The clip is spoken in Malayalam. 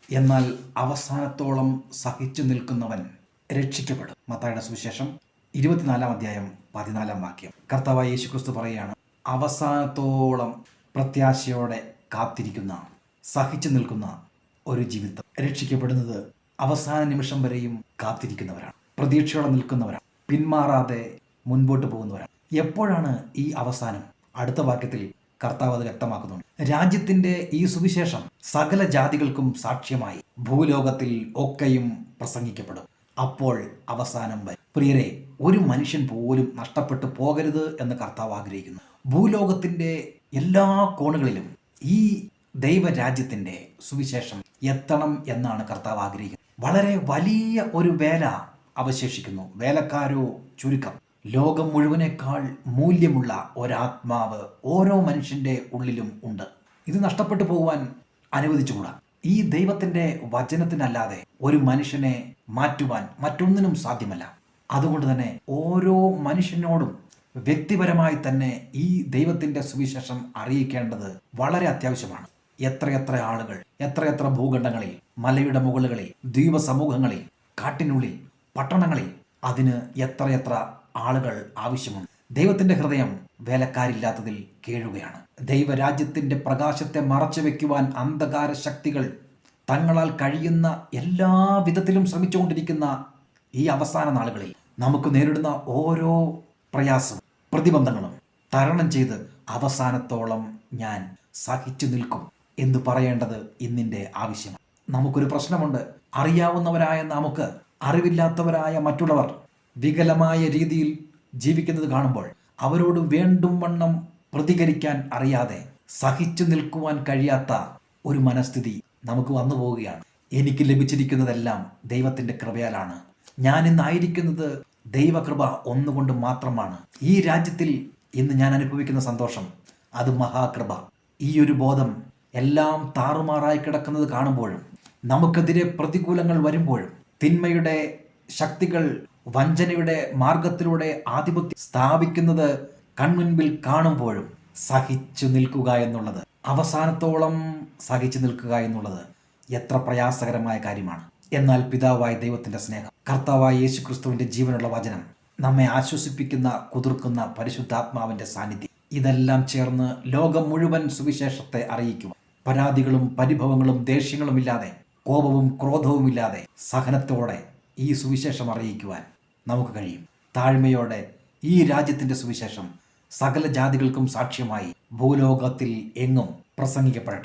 എന്നാൽ അവസാനത്തോളം സഹിച്ചു നിൽക്കുന്നവൻ രക്ഷിക്കപ്പെടും. മത്തായിയുടെ സുവിശേഷം 24 അധ്യായം 14 വാക്യം. കർത്താവായ യേശുക്രിസ്തു പറയുകയാണ്, അവസാനത്തോളം പ്രത്യാശയോടെ കാത്തിരിക്കുന്ന, സഹിച്ചു നിൽക്കുന്ന ഒരു ജീവിതം. രക്ഷിക്കപ്പെടുന്നത് അവസാന നിമിഷം വരെയും കാത്തിരിക്കുന്നവരാണ്, പ്രതീക്ഷയോടെ നിൽക്കുന്നവരാണ്, പിന്മാറാതെ മുൻപോട്ട് പോകുന്നവരാണ്. എപ്പോഴാണ് ഈ അവസാനം? അടുത്ത വാക്യത്തിൽ കർത്താവ് അത് വ്യക്തമാക്കുന്നുണ്ട്. രാജ്യത്തിന്റെ ഈ സുവിശേഷം സകല ജാതികൾക്കും സാക്ഷ്യമായി ഭൂലോകത്തിൽ ഒക്കെയും പ്രസംഗിക്കപ്പെടും. അപ്പോൾ അവസാനം വരും. പ്രിയരെ, ഒരു മനുഷ്യൻ പോലും നഷ്ടപ്പെട്ടു പോകരുത് എന്ന് കർത്താവ് ആഗ്രഹിക്കുന്നു. ഭൂലോകത്തിന്റെ എല്ലാ കോണുകളിലും ഈ ദൈവരാജ്യത്തിന്റെ സുവിശേഷം എത്തണം എന്നാണ് കർത്താവ് ആഗ്രഹിക്കുന്നത്. വളരെ വലിയ ഒരു വേല അവശേഷിക്കുന്നു. വേലക്കാരോ ചുരുക്കം. ലോകം മുഴുവനേക്കാൾ മൂല്യമുള്ള ഒരാത്മാവ് ഓരോ മനുഷ്യന്റെ ഉള്ളിലും ഉണ്ട്. ഇത് നഷ്ടപ്പെട്ടു പോകുവാൻ അനുവദിച്ചുകൂടാ. ഈ ദൈവത്തിന്റെ വചനത്തിനല്ലാതെ ഒരു മനുഷ്യനെ മാറ്റുവാൻ മറ്റൊന്നിനും സാധ്യമല്ല. അതുകൊണ്ട് തന്നെ ഓരോ മനുഷ്യനോടും വ്യക്തിപരമായി തന്നെ ഈ ദൈവത്തിന്റെ സുവിശേഷം അറിയിക്കേണ്ടത് വളരെ അത്യാവശ്യമാണ്. എത്രയെത്ര ആളുകൾ, എത്രയെത്ര ഭൂഖണ്ഡങ്ങളിൽ, മലയുടെ മുകളിൽ, ദ്വീപ സമൂഹങ്ങളിൽ, കാട്ടിനുള്ളിൽ, പട്ടണങ്ങളിൽ, അതിന് എത്രയെത്ര ആളുകൾ ആവശ്യമുണ്ട്. ദൈവത്തിന്റെ ഹൃദയം വേലക്കാരില്ലാത്തതിൽ കേഴുകയാണ്. ദൈവരാജ്യത്തിന്റെ പ്രകാശത്തെ മറച്ചു വെക്കുവാൻ അന്ധകാര ശക്തികൾ തങ്ങളാൽ കഴിയുന്ന എല്ലാ വിധത്തിലും ശ്രമിച്ചുകൊണ്ടിരിക്കുന്ന ഈ അവസാന നാളുകളിൽ നമുക്ക് നേരിടുന്ന ഓരോ പ്രയാസവും പ്രതിബന്ധങ്ങളും തരണം ചെയ്ത് അവസാനത്തോളം ഞാൻ സഹിച്ചു നിൽക്കും എന്ന് പറയേണ്ടത് ഇന്നിൻ്റെ ആവശ്യമാണ്. നമുക്കൊരു പ്രശ്നമുണ്ട്. അറിയാവുന്നവരായ നമുക്ക് അറിവില്ലാത്തവരായ മറ്റുള്ളവർ വികലമായ രീതിയിൽ ജീവിക്കുന്നത് കാണുമ്പോൾ അവരോട് വേണ്ടും വണ്ണം പ്രതികരിക്കാൻ അറിയാതെ സഹിച്ചു നിൽക്കുവാൻ കഴിയാത്ത ഒരു മനസ്ഥിതി നമുക്ക് വന്നു പോവുകയാണ്. എനിക്ക് ലഭിച്ചിരിക്കുന്നതെല്ലാം ദൈവത്തിൻ്റെ കൃപയാലാണ്. ഞാൻ ഇന്നായിരിക്കുന്നത് ദൈവകൃപ ഒന്നുകൊണ്ട് മാത്രമാണ്. ഈ രാജ്യത്തിൽ ഇന്ന് ഞാൻ അനുഭവിക്കുന്ന സന്തോഷം അത് മഹാകൃപ. ഈ ഒരു ബോധം എല്ലാം താറുമാറായി കിടക്കുന്നത് കാണുമ്പോഴും, നമുക്കെതിരെ പ്രതികൂലങ്ങൾ വരുമ്പോഴും, തിന്മയുടെ ശക്തികൾ വഞ്ചനയുടെ മാർഗത്തിലൂടെ ആധിപത്യം സ്ഥാപിക്കുന്നത് കൺമുൻപിൽ കാണുമ്പോഴും സഹിച്ചു നിൽക്കുക എന്നുള്ളത്, അവസാനത്തോളം സഹിച്ചു നിൽക്കുക എന്നുള്ളത് എത്ര പ്രയാസകരമായ കാര്യമാണ്. എന്നാൽ പിതാവായ ദൈവത്തിന്റെ സ്നേഹം, കർത്താവായ യേശുക്രിസ്തുവിന്റെ ജീവനുള്ള വചനം, നമ്മെ ആശ്വസിപ്പിക്കുന്ന, കുതിർക്കുന്ന പരിശുദ്ധാത്മാവിന്റെ സാന്നിധ്യം, ഇതെല്ലാം ചേർന്ന് ലോകം മുഴുവൻ സുവിശേഷത്തെ അറിയിക്കുക. പരാതികളും പരിഭവങ്ങളും ദേഷ്യങ്ങളും ഇല്ലാതെ, കോപവും ക്രോധവും ഇല്ലാതെ, സഹനത്തോടെ ഈ സുവിശേഷം അറിയിക്കുവാൻ നമുക്ക് കഴിയും. താഴ്മയോടെ ഈ രാജ്യത്തിന്റെ സുവിശേഷം സകല ജാതികൾക്കും സാക്ഷ്യമായി ഭൂലോകത്തിൽ എങ്ങും പ്രസംഗിക്കപ്പെടട്ടെ.